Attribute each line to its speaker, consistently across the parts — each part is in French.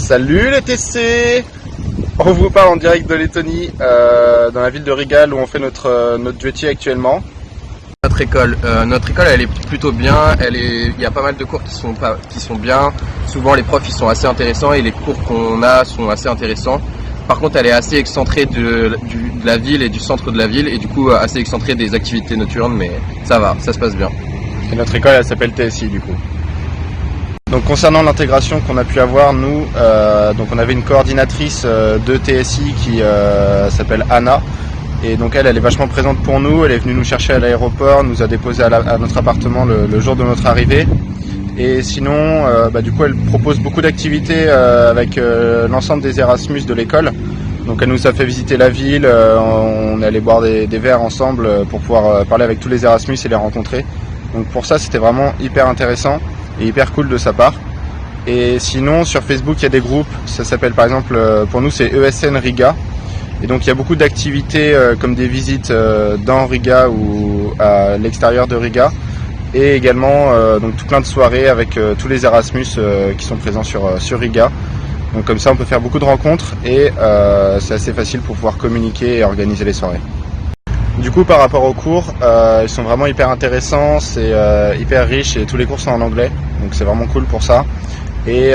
Speaker 1: Salut les TC! On vous parle en direct de Lettonie, dans la ville de Riga où on fait notre duetier actuellement.
Speaker 2: Notre école elle est plutôt bien, il y a pas mal de cours qui sont bien. Souvent les profs ils sont assez intéressants et les cours qu'on a sont assez intéressants. Par contre elle est assez excentrée de la ville et du centre de la ville et du coup assez excentrée des activités nocturnes, mais ça va, ça se passe bien.
Speaker 1: Et notre école elle s'appelle TSI du coup. Donc concernant l'intégration qu'on a pu avoir, nous, donc on avait une coordinatrice de TSI qui s'appelle Anna. Et donc elle est vachement présente pour nous, elle est venue nous chercher à l'aéroport, nous a déposé à notre appartement le jour de notre arrivée. Et sinon, du coup elle propose beaucoup d'activités avec l'ensemble des Erasmus de l'école. Donc elle nous a fait visiter la ville, on est allé boire des verres ensemble pour pouvoir parler avec tous les Erasmus et les rencontrer. Donc pour ça c'était vraiment hyper intéressant et hyper cool de sa part. Et sinon sur Facebook il y a des groupes, ça s'appelle par exemple, pour nous c'est ESN Riga. Et donc il y a beaucoup d'activités comme des visites dans Riga ou à l'extérieur de Riga. Et également donc tout plein de soirées avec tous les Erasmus qui sont présents sur Riga. Donc comme ça on peut faire beaucoup de rencontres et c'est assez facile pour pouvoir communiquer et organiser les soirées. Du coup par rapport aux cours, ils sont vraiment hyper intéressants, c'est hyper riche et tous les cours sont en anglais. Donc c'est vraiment cool pour ça. Et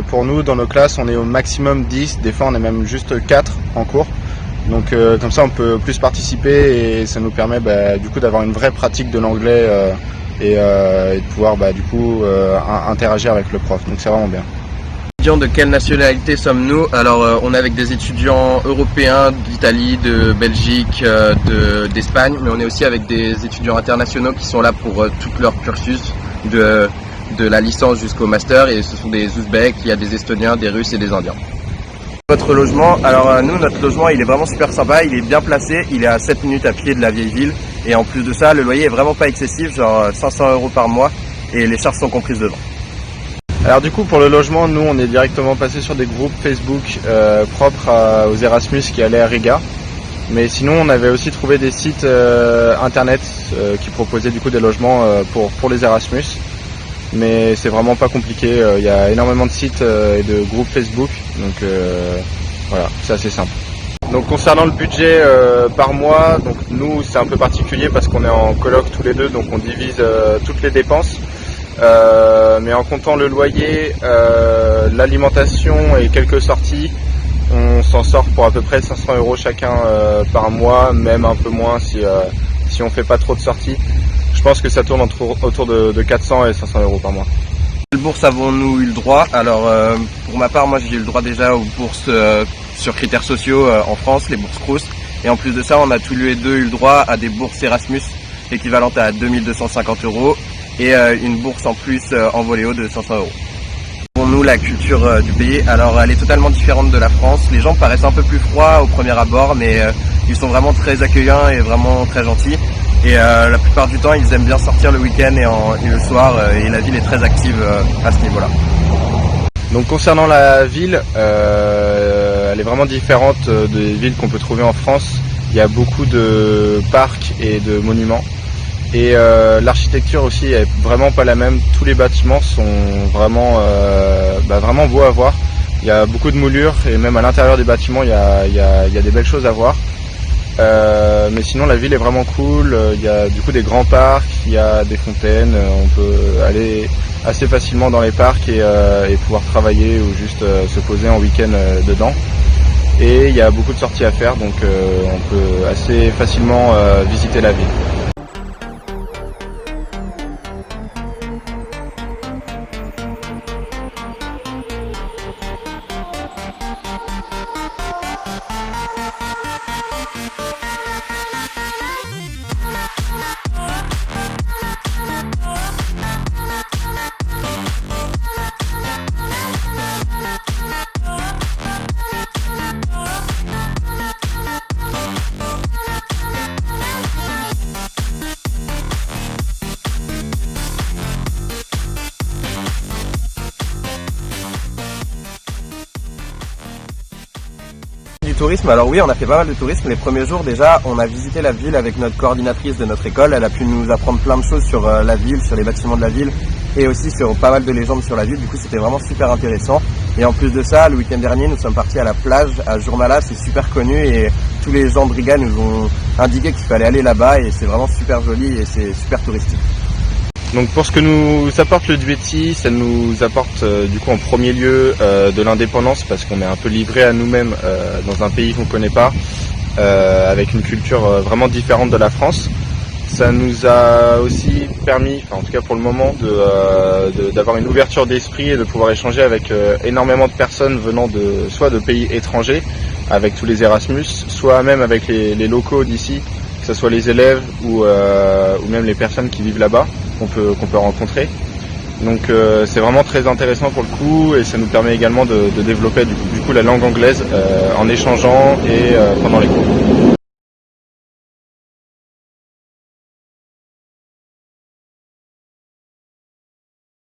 Speaker 1: pour nous, dans nos classes, on est au maximum 10, des fois on est même juste 4 en cours. Donc comme ça on peut plus participer et ça nous permet du coup d'avoir une vraie pratique de l'anglais et de pouvoir interagir avec le prof. Donc c'est vraiment bien.
Speaker 2: De quelle nationalité sommes-nous? Alors on est avec des étudiants européens d'Italie, de Belgique, d'Espagne, mais on est aussi avec des étudiants internationaux qui sont là pour tout leur cursus de la licence jusqu'au master, et ce sont des Ouzbeks, il y a des Estoniens, des Russes et des Indiens. Notre logement, alors notre logement il est vraiment super sympa, il est bien placé, il est à 7 minutes à pied de la vieille ville, et en plus de ça le loyer est vraiment pas excessif, genre 500 € par mois, et les charges sont comprises dedans.
Speaker 1: Alors du coup pour le logement, nous on est directement passé sur des groupes Facebook propres aux Erasmus qui allaient à Riga. Mais sinon on avait aussi trouvé des sites internet qui proposaient du coup des logements pour les Erasmus. Mais c'est vraiment pas compliqué, il y a énormément de sites et de groupes Facebook, donc voilà, c'est assez simple. Donc concernant le budget par mois, donc nous c'est un peu particulier parce qu'on est en coloc tous les deux, donc on divise toutes les dépenses. Mais en comptant le loyer, l'alimentation et quelques sorties, on s'en sort pour à peu près 500 € chacun par mois, même un peu moins si on fait pas trop de sorties. Je pense que ça tourne autour de 400 et 500 € par mois.
Speaker 2: Quelle bourse avons-nous eu le droit? Alors pour ma part, moi j'ai eu le droit déjà aux bourses sur critères sociaux en France, les bourses Crous. Et en plus de ça, on a tous les deux eu le droit à des bourses Erasmus équivalentes à 2250 € et une bourse en plus en voléo de 500 €. Pour nous, la culture du pays, alors elle est totalement différente de la France. Les gens paraissent un peu plus froids au premier abord, mais ils sont vraiment très accueillants et vraiment très gentils. Et la plupart du temps, ils aiment bien sortir le week-end et le soir, et la ville est très active à ce niveau-là.
Speaker 1: Donc concernant la ville, elle est vraiment différente des villes qu'on peut trouver en France. Il y a beaucoup de parcs et de monuments. Et l'architecture aussi est vraiment pas la même. Tous les bâtiments sont vraiment beaux à voir. Il y a beaucoup de moulures et même à l'intérieur des bâtiments il y a des belles choses à voir. Mais sinon la ville est vraiment cool, il y a du coup des grands parcs, il y a des fontaines, on peut aller assez facilement dans les parcs et pouvoir travailler ou juste se poser en week-end dedans. Et il y a beaucoup de sorties à faire, donc on peut assez facilement visiter la ville.
Speaker 2: Tourisme, alors oui, on a fait pas mal de tourisme. Les premiers jours déjà, on a visité la ville avec notre coordinatrice de notre école. Elle a pu nous apprendre plein de choses sur la ville, sur les bâtiments de la ville et aussi sur pas mal de légendes sur la ville. Du coup, c'était vraiment super intéressant. Et en plus de ça, le week-end dernier, nous sommes partis à la plage à Jurmala, c'est super connu et tous les gens de Riga nous ont indiqué qu'il fallait aller là-bas et c'est vraiment super joli et c'est super touristique.
Speaker 1: Donc pour ce que nous apporte le Duety, ça nous apporte du coup en premier lieu de l'indépendance parce qu'on est un peu livré à nous-mêmes dans un pays qu'on connaît pas, avec une culture vraiment différente de la France. Ça nous a aussi permis, en tout cas pour le moment, d'avoir une ouverture d'esprit et de pouvoir échanger avec énormément de personnes venant soit de pays étrangers, avec tous les Erasmus, soit même avec les locaux d'ici, que ce soit les élèves ou même les personnes qui vivent là-bas, qu'on peut rencontrer. Donc c'est vraiment très intéressant pour le coup et ça nous permet également de développer du coup la langue anglaise en échangeant et pendant les cours.